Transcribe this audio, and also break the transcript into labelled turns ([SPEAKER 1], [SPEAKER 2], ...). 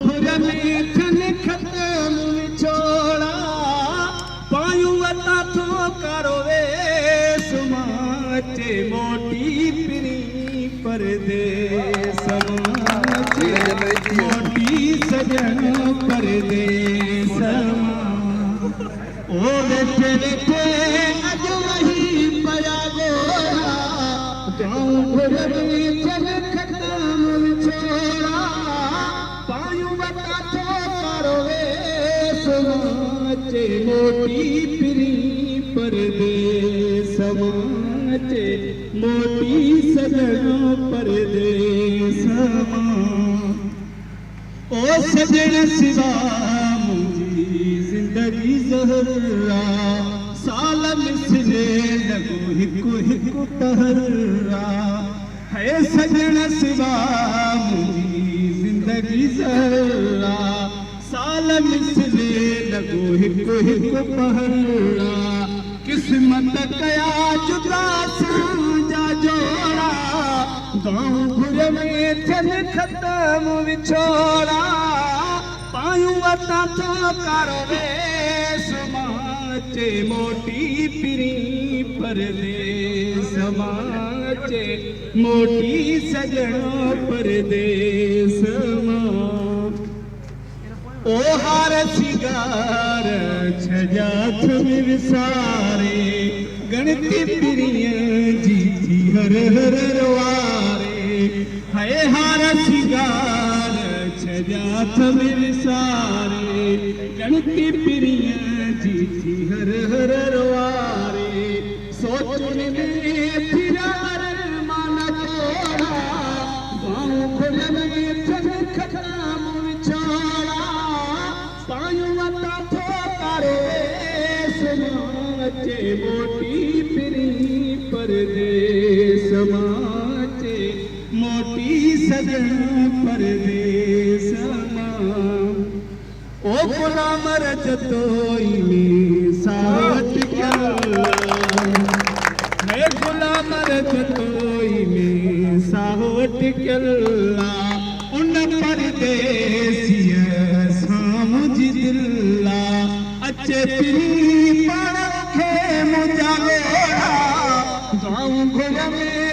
[SPEAKER 1] घुर में थन खत्म विछोड़ा पायूं वता थो करोवे समाचे मोटी पिरी परदेस समाचे मोटी सजन परदेस ओ वेठे वेठे अज वही पया गोरा गाँव घुर में थन खत्म विछोड़ा पायूं वता थो करोवे समाचे मोटी पिरी परदेस समाचे मोटी सजन परदेस ओ सजन सिवा मुंहिंजी ज़िंदगी ज़हरा साल मिसले लॻो हिकु हिकु तहरा है सजन सिवा मुंहिंजी ज़िंदगी ज़हरा साल मिसले लॻो हिकु हिकु पहरा किस्मत कया जुदा सां जोड़ा गाँव घुर में थियन खत्म विछोड़ा पायूं वता थो करोवे समाचे मोटी पिरी परदेस समाचे मोटी सजन परदेस ओ हार सिगार छजाथ में विसारे गणती पिरिय जी थी हर हर रवारे है हार सिगार छजाथ में विसारे गणती पिरिय जी थी हर हर रवारे सोचुन में फिरार माना तोड़ा गाँव घुर में थन खत्म विछोड़ा पायूं वता थो करोवे समाचे मोटी पिरी परदेस समाचे मोटी सजन परदेस ओ गुलाम रजतोई में साथ मैं गुलाम रजतोई में सावट कल्ला उन परदेसिय सामुझी दिल्ला अचे पिरी पाण खे मुंहिंजा गोरा गाँव घुर में